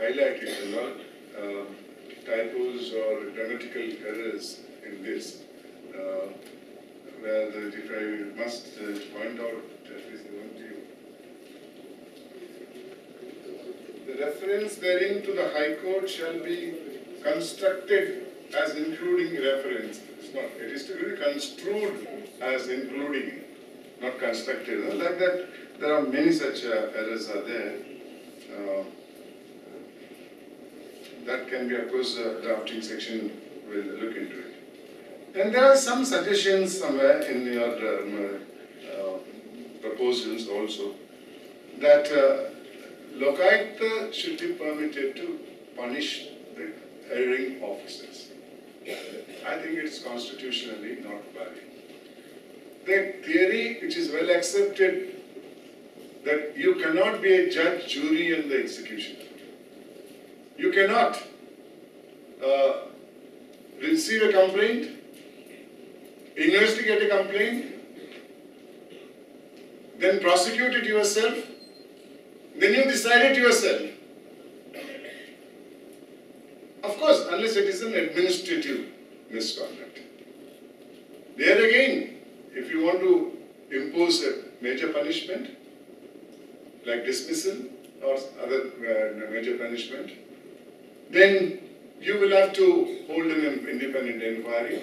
highlighted typos or grammatical errors in this, where if I must point out at least one to you. The reference therein to the High Court shall be constructed as including reference. It's not. It is to be construed as including, not constructed. Like that, there are many such errors are there. That can be, of course, drafting section will look into it. And there are some suggestions somewhere in your proposals also that Lokayukta should be permitted to punish the erring officers. I think it's constitutionally not valid. The theory which is well accepted that you cannot be a judge, jury and the executioner. You cannot receive a complaint, investigate a complaint, then prosecute it yourself, then you decide it yourself. Of course, unless it is an administrative misconduct. There again, if you want to impose a major punishment, like dismissal or other major punishment, then you will have to hold an independent inquiry,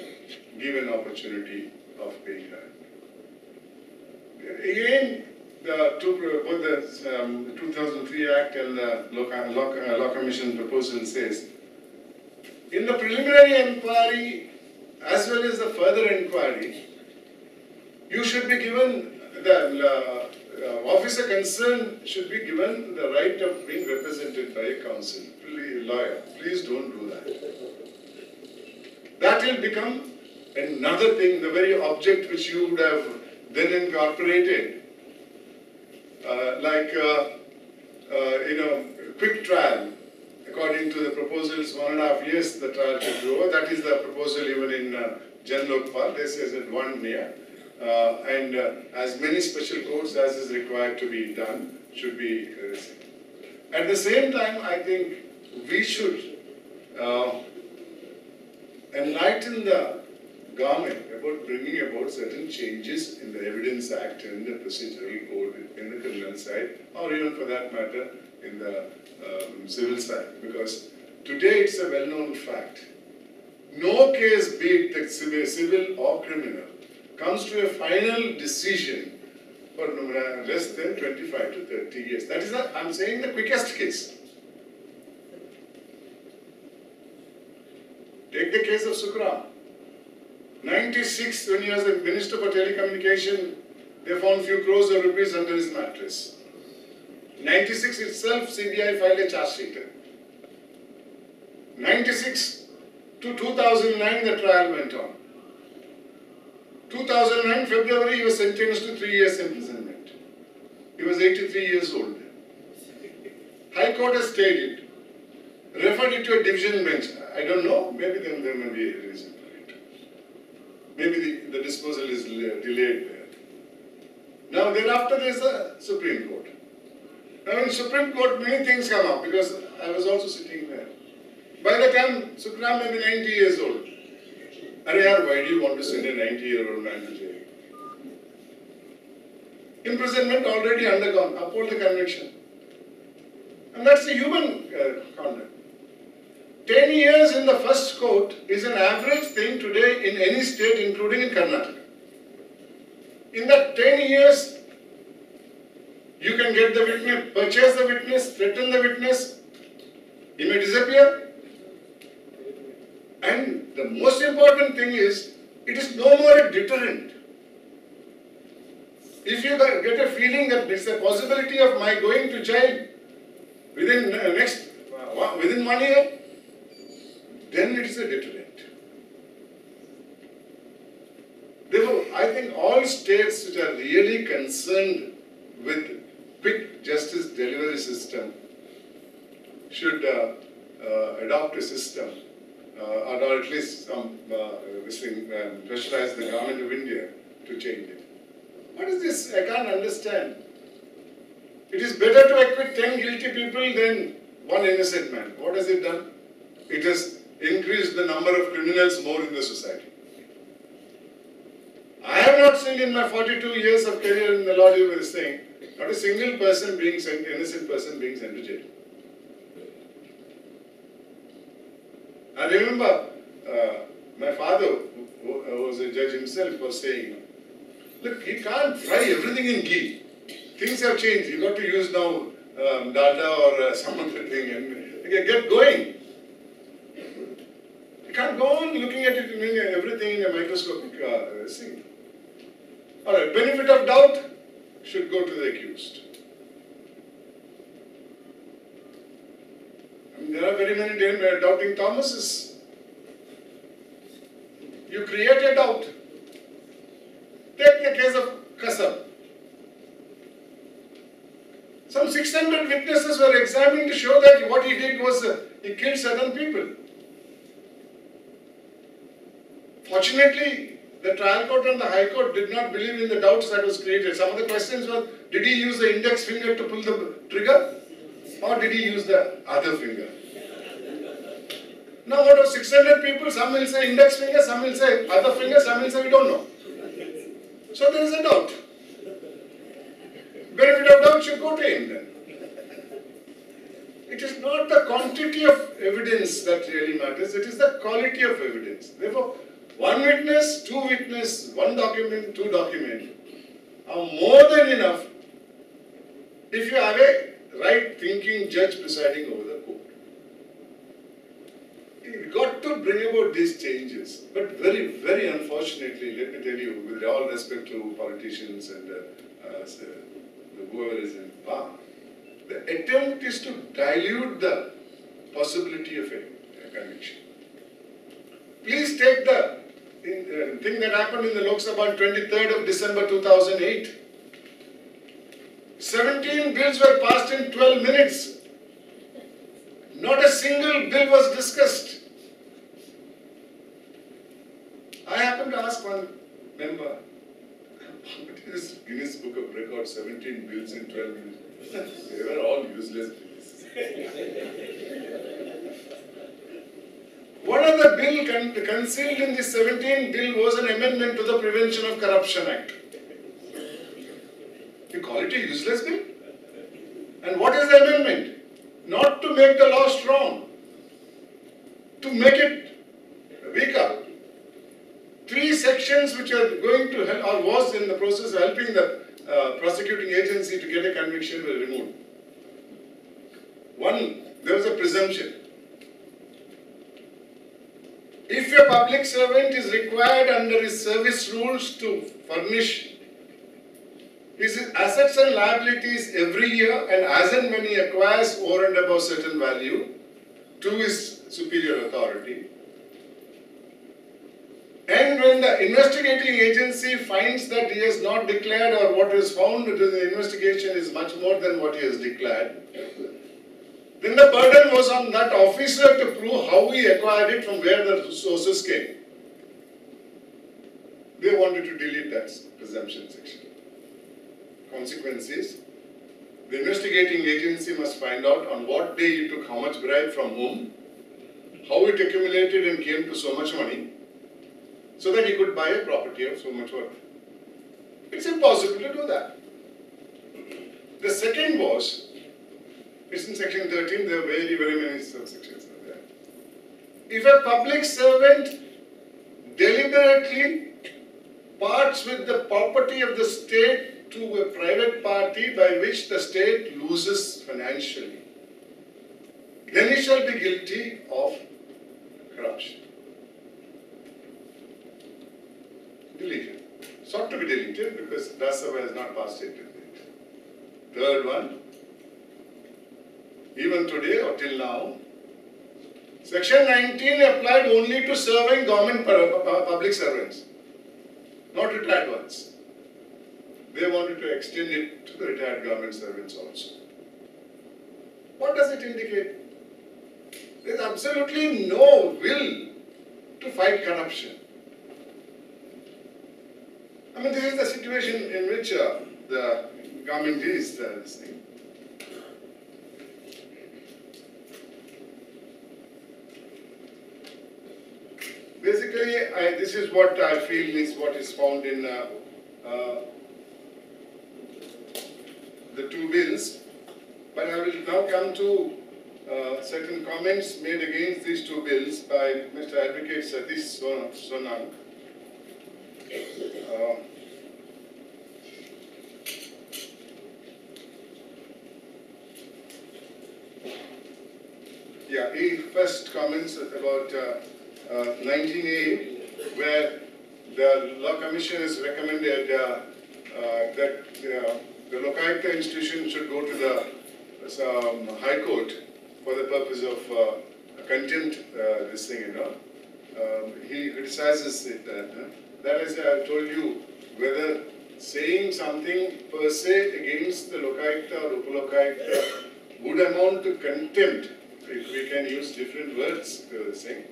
give an opportunity of being heard. Again, both the 2003 Act and the Law Commission proposal says, in the preliminary inquiry as well as the further inquiry, you should be given, the officer concerned should be given the right of being represented by a counsel, lawyer. Please don't do that. That will become another thing, the very object which you would have then incorporated, quick trial. According to the proposals, 1.5 years the trial should go over. That is the proposal even in Jan Lokpal. They say that 1 year. And as many special courts as is required to be done should be received. At the same time, I think we should enlighten the government about bringing about certain changes in the Evidence Act and the procedural code in the criminal side, or even for that matter in the civil side. Because today it's a well-known fact. No case, be it the civil or criminal, comes to a final decision for less than 25 to 30 years. That is, I'm saying, the quickest case. Take the case of Sukram. 96, when he was the Minister for Telecommunication, they found few crores of rupees under his mattress. 96 itself, CBI filed a charge sheet. 96 to 2009, the trial went on. 2009, February, he was sentenced to 3 years imprisonment. He was 83 years old. High Court has stayed it, referred it to a division bench. I don't know, maybe then there may be a reason for it. Maybe the disposal is delayed there. Now, thereafter, there is a Supreme Court. Now, in Supreme Court, many things come up because I was also sitting there. By the time Sukram may be 90 years old, Areyar, why do you want to send a 90-year-old man to jail? Imprisonment already undergone, uphold the conviction. And that's a human conduct. 10 years in the first court is an average thing today in any state, including in Karnataka. In that 10 years, you can get the witness, purchase the witness, threaten the witness, he may disappear. And the most important thing is, it is no more a deterrent. If you get a feeling that there is a possibility of my going to jail within 1 year, then it is a deterrent. Therefore, I think all states which are really concerned with quick justice delivery system should adopt a system, or at least pressurize the government of India to change it. What is this? I can't understand. It is better to acquit 10 guilty people than one innocent man. What has it done? It has increased the number of criminals more in the society. I have not seen in my 42 years of career in the law, you were saying, not a single person being sent, innocent person being sent to jail. I remember my father, who was a judge himself, was saying, look, he can't fry everything in ghee. Things have changed. You got to use now dalda or some other thing and get going. You can't go on looking at it in everything in a microscopic thing. All right, benefit of doubt should go to the accused. I mean, there are very many doubting Thomases. You create a doubt. Take the case of Kasab. Some 600 witnesses were examined to show that what he did was he killed certain people. Fortunately, the trial court and the high court did not believe in the doubts that was created. Some of the questions were, did he use the index finger to pull the trigger? Or did he use the other finger? Now out of 600 people, some will say index finger, some will say other finger, some will say we don't know. So there is a doubt. Benefit of doubt should go to him then. It is not the quantity of evidence that really matters, it is the quality of evidence. Therefore, one witness, two witness, one document, two document are more than enough if you have a right thinking judge presiding over the court. You've got to bring about these changes. But very, very unfortunately, let me tell you, with all respect to politicians and whoever is in power, the attempt is to dilute the possibility of a conviction. Please take the thing that happened in the Lok Sabha on 23rd of December 2008. 17 bills were passed in 12 minutes. Not a single bill was discussed. I happened to ask one member, what is Guinness Book of Records, 17 bills in 12 minutes? They were all useless bills. One of the bill concealed in the 17 bill was an amendment to the Prevention of Corruption Act. You call it a useless bill? And what is the amendment? Not to make the law strong, to make it weaker. 3 sections which are going to help, or was in the process of helping the prosecuting agency to get a conviction were removed. One, there was a presumption. If a public servant is required under his service rules to furnish his assets and liabilities every year and as and when he acquires over and above certain value to his superior authority, and when the investigating agency finds that he has not declared or what is found in the investigation is much more than what he has declared, then the burden was on that officer to prove how he acquired it, from where the sources came. They wanted to delete that presumption section. Consequence is, the investigating agency must find out on what day he took how much bribe from whom, how it accumulated and came to so much money, so that he could buy a property of so much worth. It's impossible to do that. The second was, it's in section 13, there are very, very many subsections there. If a public servant deliberately parts with the property of the state to a private party by which the state loses financially, then he shall be guilty of corruption. Deleted. Sought to be deleted because Rajya Sabha has not passed it. Third one, even today or till now, Section 19 applied only to serving government public servants, not retired ones. They wanted to extend it to the retired government servants also. What does it indicate? There is absolutely no will to fight corruption. I mean, this is the situation in which the government is this thing. anyway, this is what I feel is what is found in the two bills. But I will now come to certain comments made against these two bills by Mr. Advocate Satish Sonal. Yeah, he first comments about 19A, where the Law Commission has recommended that the Lokayukta institution should go to the High Court for the purpose of contempt, this thing, you know. He criticizes it that as I told you, whether saying something per se against the Lokayukta or Upalokayukta would amount to contempt, if we can use different words to this thing,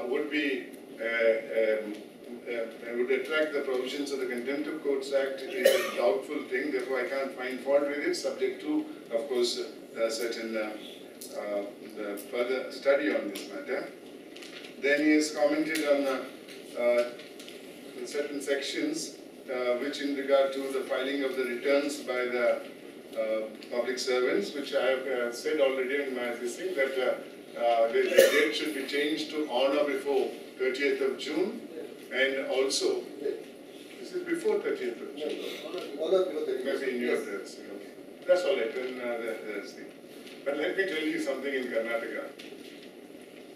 would be would attract the provisions of the Contempt of Courts Act. It is a doubtful thing, therefore I can't find fault with it, subject to, of course, certain further study on this matter. Then he has commented on certain sections which in regard to the filing of the returns by the public servants, which I have said already in my thing, that the date should be changed to on or before 30th of June, and also, this is before 30th of June? Maybe in your terms. Okay. That's all right, then that's the. But let me tell you something in Karnataka.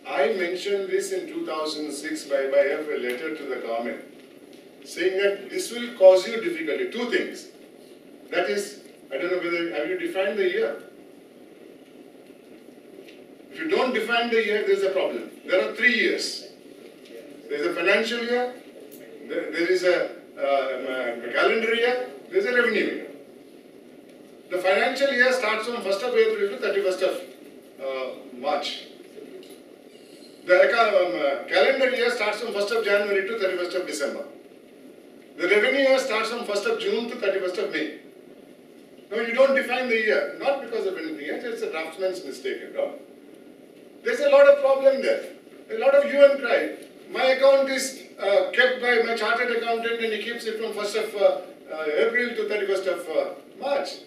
I mentioned this in 2006 by way of a letter to the government, saying that this will cause you difficulty. Two things. That is, I don't know whether, have you defined the year? If you don't define the year, there's a problem. There are 3 years. There's a financial year, there is a calendar year, there's a revenue year. The financial year starts from 1st of April to 31st of March. The calendar year starts from 1st of January to 31st of December. The revenue year starts from 1st of June to 31st of May. No, you don't define the year, not because of anything else, it's a draftsman's mistake and all. There's a lot of problem there, a lot of hue and cry. My account is kept by my chartered accountant and he keeps it from 1st of April to 31st of March.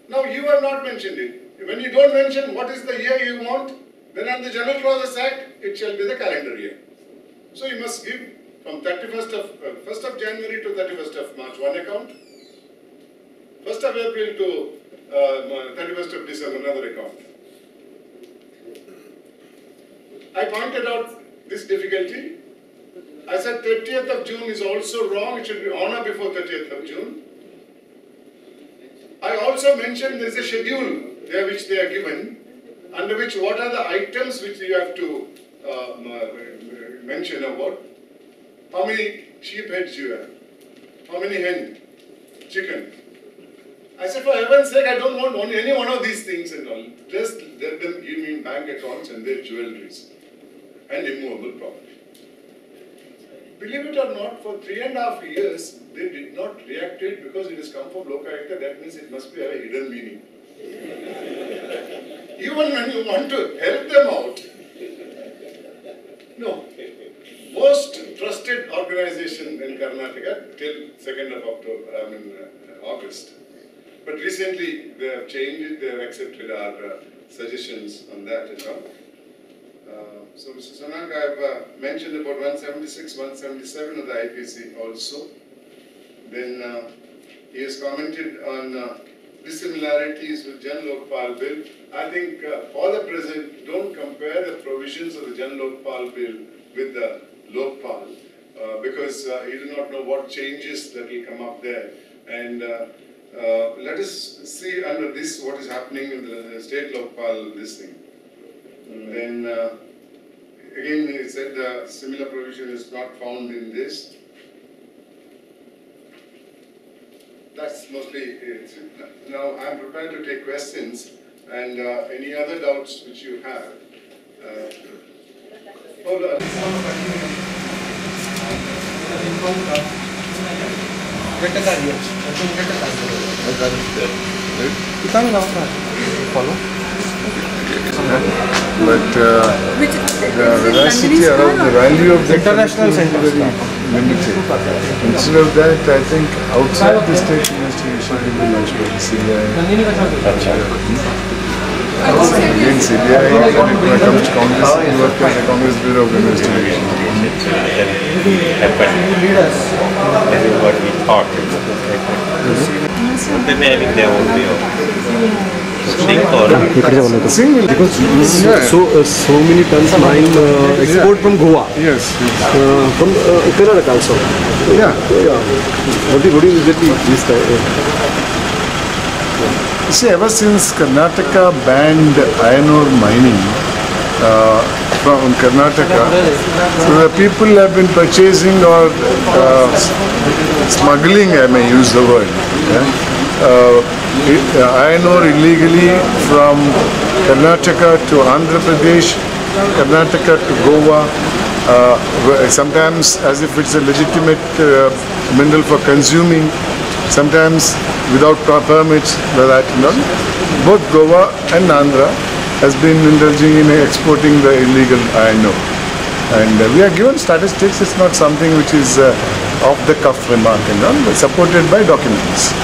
Now you have not mentioned it. When you don't mention what is the year you want, then under the General Clauses Act, it shall be the calendar year. So you must give from 1st of January to 31st of March one account, 1st of April to 31st of December another account. I pointed out this difficulty. I said 30th of June is also wrong, it should be on or before 30th of June. I also mentioned there is a schedule there which they are given, under which what are the items which you have to mention about. How many sheep heads you have, how many hen, chicken. I said, for heaven's sake, I don't want any one of these things and all. Just let them give me bank accounts and their jewelries and immovable property. Believe it or not, for 3.5 years, they did not react to it because it has come from Lokayukta. That means it must be a hidden meaning. Even when you want to help them out, no. Most trusted organization in Karnataka till 2nd of August. But recently they have changed it, they have accepted our suggestions on that as well. So Mr. Sonal, I have mentioned about 176, 177 of the IPC also. Then he has commented on dissimilarities with Jan Lokpal bill. I think for the present, don't compare the provisions of the Jan Lokpal bill with the Lokpal because you do not know what changes that will come up there. And let us see under this what is happening in the state Lokpal this thing. Then again he said the similar provision is not found in this. That's mostly it. Now I am prepared to take questions and any other doubts which you have. Kita follow. But the veracity around the value of the international center is very limited. Instead of that, I think outside the state investigation will be much better. CBI. Again, CBI, when it comes to Congress, you work as a Congress Bureau of Investigation. That is what we thought. They may have their own way of Single. Because so many tons mine export from Goa. Yes. From Karnataka also. Yeah. What do you get this time? See, ever since Karnataka banned iron ore mining from Karnataka, so the people have been purchasing or smuggling, I may use the word, iron ore illegally from Karnataka to Andhra Pradesh, Karnataka to Goa, sometimes as if it's a legitimate mineral for consuming, sometimes without permits. Both Goa and Andhra has been indulging in exporting the illegal iron ore. And we are given statistics, it's not something which is off the cuff remark and all, but supported by documents.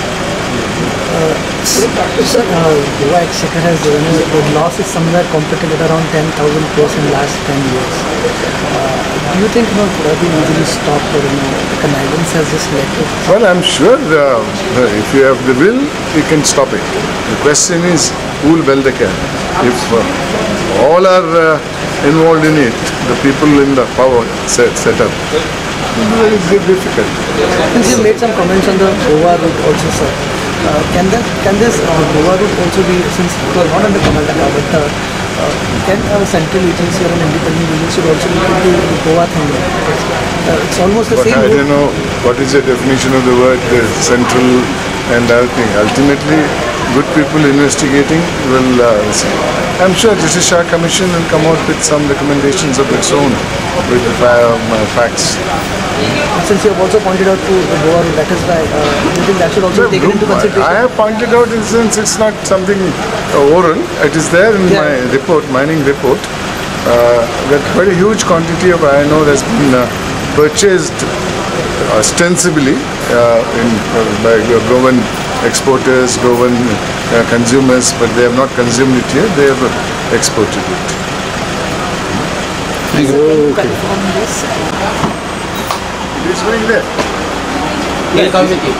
Sir, Goa Exchequer has the loss is somewhere computed at around 10,000 crores in the last 10 years. Do you think could have been easily stopped, or the connivance has just led to? Well, I'm sure if you have the will, you can stop it. The question is who will bend the can. If all are involved in it, the people in the power set up, it will be very difficult. Since you made some comments on the Goa route also, sir. Can this Goa route also be, since it was not under Karnataka, but can a central agency or an independent agency also look into the Goa thing? It's almost the same. I don't know what is the definition of the word central and other thing. Ultimately, good people investigating will see. I'm sure Justice Shah Commission will come out with some recommendations of its own with the facts. Since you have also pointed out to the Goa route, that is why you think that should also be taken into consideration? I have pointed out in the sense it's not something oral. It is there in my report, mining report, that quite a huge quantity of iron ore has been purchased ostensibly by Goan exporters, Goan consumers, but they have not consumed it yet, they have exported it. It is going there. He'll come with you.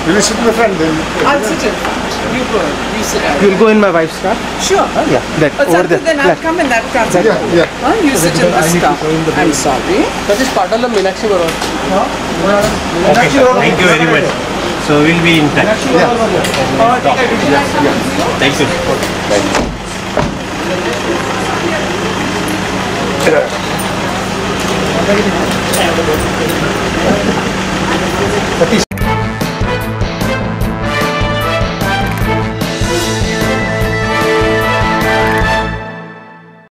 Will you sit in the front then? I'll sit in front. You go. You sit down. You'll go in my wife's car? Sure. Yeah, that over there. Then I'll come in that car. Yeah. You sit in this car. I'm sorry. That is Patala Meenakshi Baroda. Okay, sir. Thank you very much. So we'll be in touch. Thank you.